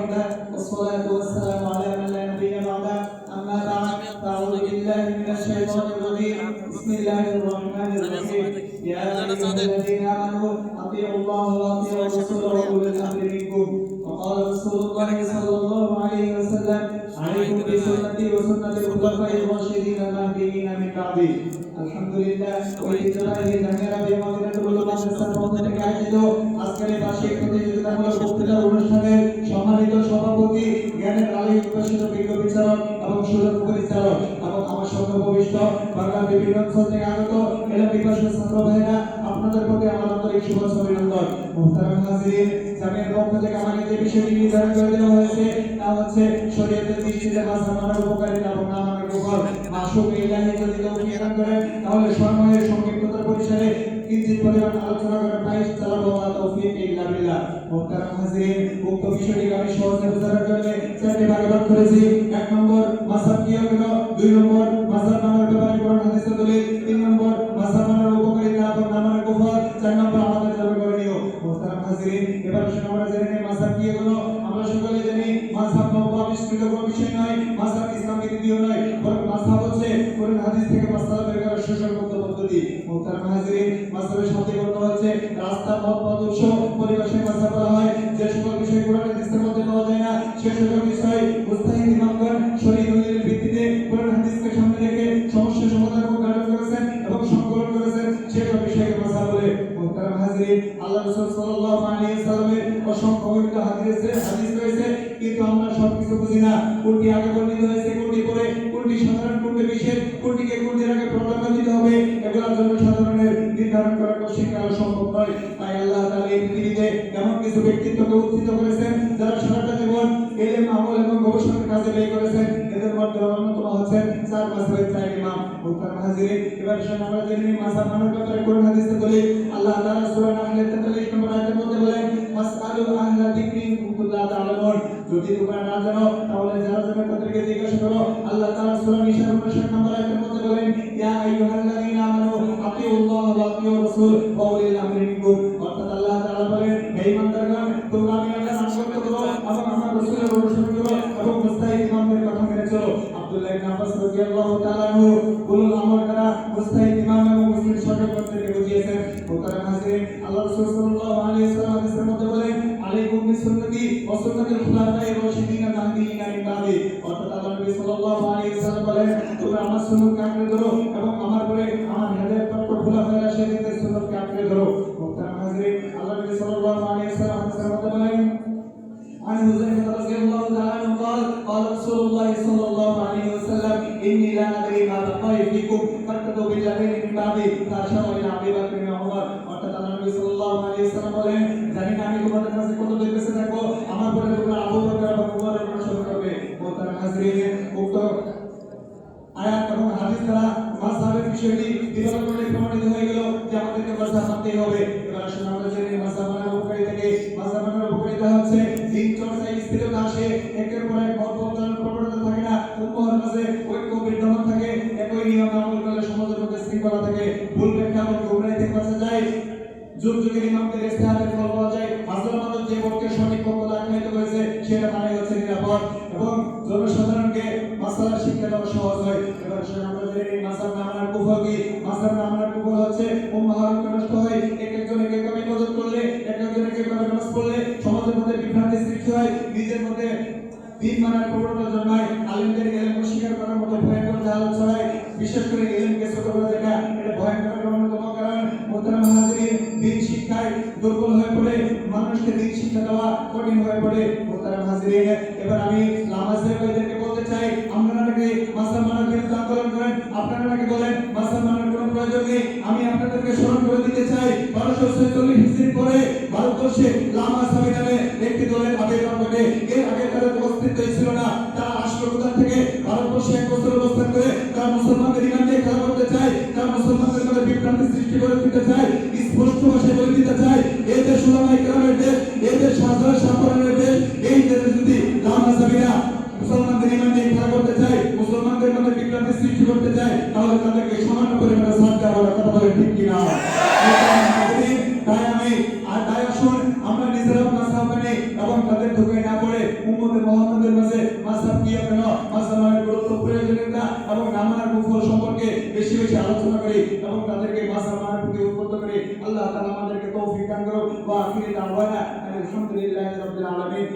وحده والصلاة والسلام على من لا نبي بعده أما بعد فأعوذ بالله من الشيطان الرجيم بسم الله الرحمن الرحيم يا أيها الذين آمنوا أطيعوا الله وأطيعوا الرسول وأولي الأمر منكم وقال رسول الله صلى الله عليه وسلم عليكم بسنتي وسنة الخلفاء الراشدين المهديين من بعدي الحمد لله ঐতিহ্যবাহী জামিয়া বিমাদিনাতুল মাদ্রাসার পক্ষ থেকে আয়োজিত আজকের এই বার্ষিক প্রতিযোগিতামূলক বক্তৃতা অনুষ্ঠানের সম্মানিত সভাপতি জ্ঞানের আলী উদ্ভাসিত বিজ্ঞ বিচারক এবং সুযোগ পরিচালক এবং আমার সর্বভূমিষ্ঠ বাংলার বিভিন্ন অঞ্চল থেকে আগত এলাকা বিভাগের ছাত্র ভাইরা আপনাদের প্রতি আমার আন্তরিক শুভেচ্ছা অভিনন্দন। মুহতারাম হাজিরিন, জামিয়ার পক্ষ থেকে আমাকে যে বিষয়টি নির্ধারণ করে দেওয়া হয়েছে তা হচ্ছে শরীয়তের দৃষ্টিতে মাঝহাব মানার উপকারিতা এবং না মানার কুফর। মাসুক ইলাহি যদি তৌফিক দান করেন তাহলে সময়ের সংক্ষিপ্ততার পরিসরে কিঞ্চিত পরিমাণ আলোচনা করার প্রয়াস চালাবো। তৌফিক ইল্লা বিল্লাহ। মুহতারাম হাজিরিন, উক্ত বিষয়টি আমি সহজে বোঝার জন্য চারটি ভাগে ভাগ করেছি। 1 নম্বর মাযহাব কি হলো, 2 নম্বর মাযহাব মানার ব্যাপারে কোরআন হাদিসের দলিল, 3 নম্বর মাযহাব মানার উপকারিতা এবং না মানার কুফর, 4 নম্বর আমাদের জন্য করণীয়। মুহতারাম হাজিরিন, এবার আসুন আমরা জেনে নিই মাযহাব কি হলো। আমরা সকলে জানি মাযহাব নব আবিষ্কৃত কোনো বিষয় নয়, মাযহাব ইসলামের দ্বিতীয় নয়, বরং মাযহাব হচ্ছে কোরআন হাদিস থেকে মাসআলা বের করার সুসংগত পদ্ধতি। মুহতারাম হাজিরিন, মাযহাবের শাব্দিক অর্থ হচ্ছে রাস্তা, পথ, আদর্শ, পরিবেশে মাযহাব বলা হয়। যে সকল বিষয় কোরআন হাদিসের মধ্যে পাওয়া যায় না সে সকল বিষয় মুস্তাহিদ ইমামগণ শরীয়ত দলিলের ভিত্তিতে কোরআন হাদিসকে সামনে রেখে সমস্যা সমাধান ও গাঢ় করেছেন এবং সংকলন করেছেন, সেসব বিষয়কে মাযহাব বলে। মুহতারাম হাজিরিন, আল্লাহ রাসূল সাল্লাল্লাহু আলাইহি ওয়াসাল্লামের অসংখ্য অগণিত হাদিস রয়েছে, কিন্তু আমরা সবকিছু বুঝি না। কোনটি আগে বর্ণিত হয়েছে, কোনটি পরে, কোনটি সাধারণ, কোনটি বিশেষ, কোনটিকে কোনটির আগে প্রাধান্য দিতে হবে, এগুলোর জন্য সাধারণের নির্ধারণ করা কঠিন কাজ সম্ভব নয়। তাই আল্লাহ তাআলা এই পৃথিবীতে এমন কিছু ব্যক্তিত্বকে উত্থিত করেছেন যারা সারাটা জীবন ইলম, আমল এবং গবেষণার কাজে ব্যয় করেছেন। এদের মধ্যে অন্যতম হচ্ছেন 4 মাযহাবের 4 ইমাম। মুহতারাম হাজিরিন, এবার আসুন আমরা জেনে নিই মাযহাব মানার ব্যাপারে কোরআন হাদিসের দলিল। আল্লাহ তাআলা সূরা নাহলের 43 নম্বর আয়াতের মধ্যে বলেন, ফাসআলু আহলা যিকরি ইন কুনতুম লা তা'লামুন। যদি তোমরা না জানো তাহলে যারা জানে তাদেরকে জিজ্ঞাসা করো। আল্লাহ তাআলা সূরা নিসার 59 নম্বর আয়াতের মধ্যে বলেন, ইয়া আইয়ুহাল্লাযীনা আমানু আতিউল্লাহ ওয়া আতিউর রাসূল ওয়া উলিল আমরি মিনকুম। অর্থাৎ আল্লাহ তাআলা বলেন, হে ঈমানদারগণ, তোমরা আমি আল্লাহর আনুগত্য করো এবং আমার রাসূলের অনুসরণ করো এবং মুস্তাহিদ ইমামদের কথা মেনে চলো। আব্দুল্লাহ ইবনে আব্বাস রাদিয়াল্লাহু তাআলা আনহু উলুল আমর দ্বারা মুস্তাহিদ ইমাম এবং মুসলিম সরকারকে বুঝিয়েছেন। মুহতারাম হাজিরিন, আল্লাহ রাসূল সাল্লাল্লাহু আলাইহি ওয়াসাল্লাম হাদিসের মধ্যে বলেন, আলাইকুম বিসুন্নতি ওয়া সুন্নাতিল খুলাফায়ে রাশিদিন মাহদিয়িন মিন বাদি। অর্থাৎ আল্লাহ নবী সাল্লাল্লাহু আলাইহি ওয়াসাল্লাম বলেন, তোমরা আমার সুন্নাতকে আঁকড়ে ধরো এবং আমার পরে আমার হেদায়েতপ্রাপ্ত খুলাফায়ে রাশিদিনদের সুন্নাতকে আঁকড়ে ধরো। মুহতারাম হাজিরিন, আল্লাহ নবী সাল্লাল্লাহু আলাইহি ওয়াসাল্লাম হাদিসের মধ্যে বলেন, عن حذيفة رضي الله تعالى عنه قال قال رسول الله صلى الله عليه وسلم إني لا أدري ما بقي فيكم فاقتدوا بالذين من بعدي فأشار إلى أبي بكر وعمر। অর্থাৎ আল্লাহ নবী সাল্লাল্লাহু আলাইহি ওয়াসাল্লাম বলেন, জানি না আমি তোমাদের কাছে কতদিন বেঁচে থাকবো, আমার পরে তোমরা আবু বকর এবং উমরের অনুসরণ করবে। মুহতারাম হাজিরিন, উক্ত আয়াত এবং হাদিস দ্বারা মাযহাবের বিষয়টি বিভাগগুলি প্রমাণিত হয়ে গেল যে আমাদেরকে মাযহাব মানতেই হবে। এবার আসুন আমরা জেনে মাযহাব মানার উপকারিতা কি। মাযহাব মানার উপকারিতা হচ্ছে দিন চর্চায় স্থিরতা আসে, একের পর এক মত বদলানোর প্রবণতা থাকে না, উম্মাহর মাঝে ঐক্য বিদ্যমান থাকে, একই নিয়ম আমল করলে সমাজের মধ্যে শৃঙ্খলা থাকে, ভুল ব্যাখ্যা এবং গুমরাহি থেকে বাঁচা যায়, যুগ যুগের ইমামদের ইজতিহাদের ফল পাওয়া যায়, হাজার মানুষ যে পক্ষে সঠিক পক্ষ আখ্যায়িত করেছে সেটা মানে হচ্ছে নিরাপদ এবং জনসাধারণকে মাসআলার শিক্ষা দেওয়া সহজ হয়। এবার আমরা জেনে নিই মাযহাব না মানার কুফর কি। মাযহাব না মানার কুফর হচ্ছে উম্মাহর নষ্ট হয়, এক একজন এক একভাবে ইবাদত করলে, এক একজন এক একভাবে নামাজ পড়লে সমাজের মধ্যে বিভ্রান্তি সৃষ্টি হয়, নিজের মধ্যে দিন মানার প্রবণতা জন্মায়, আলেমদের ইলম স্বীকার করার মতো ভয়ঙ্কর জাহালত ছড়ায়, বিশেষ করে ইলমকে ছোট করে দেখা এটা ভয়ঙ্কর অন্যতম কারণ। মুহতারাম হাজিরিন, দিন শিক্ষায় দুর্বল হয়ে পড়ে, মানুষকে দিন শিক্ষা দেওয়া কঠিন হয়ে পড়ে। মুহতারাম হাজিরিন, এবার আমি লামাজের ভাইদেরকে বলতে চাই, আপনারা নাকি মাযহাব মানার বিরুদ্ধে আন্দোলন করেন, আপনারা নাকি বলেন মাযহাব মানার কোনো প্রয়োজন নেই। আমি আপনাদেরকে স্মরণ করে দিতে চাই, 1246 হিজরি পরে ভারতবর্ষে লামাজহাবি নামে একটি দলের আবির্ভাব ঘটে। এর আগে তাদের অস্তিত্বই ছিল না। তারা আসলো কোথা থেকে? ভারতবর্ষে 1 বছর অবস্থান করে তারা মুসলমানদের ইমান নিয়ে খেলা করতে চায়, তারা মুসলমানদের মধ্যে বিভ্রান্তি সৃষ্টি করে দিতে চায়। স্পষ্ট ভাষায় বলে দিতে চায়, এই দেশ উলামায়ে কেরামের দেশ, এই দেশ শাহজালাল শাহপরানের দেশ। এই দেশে যদি লামাজহাবিরা মুসলমানদের ইমান নিয়ে খেলা করতে চায়, মুসলমানদের মধ্যে বিভ্রান্তি সৃষ্টি করতে চায়, তাহলে তাদেরকে সামান্য পরিমাণে সাহায্য করার কথা বলে ঠিক কিনা? তাই আসুন আমরা নিজেরাও মাযহাব মানি এবং তাদের ধোঁকায় না পড়ে মাস জামানের গুরুত্ব প্রয়োজনীয়তা এবং নামার কুফল সম্পর্কে বেশি বেশি আলোচনা করি এবং তাদেরকে মাস জামানের প্রতি উদ্বুদ্ধ করি। আল্লাহ তাআলা আমাদেরকে তৌফিক দান করুন। ওয়া আখিরি দাওয়ানা আলহামদুলিল্লাহি রাব্বিল আলামিন।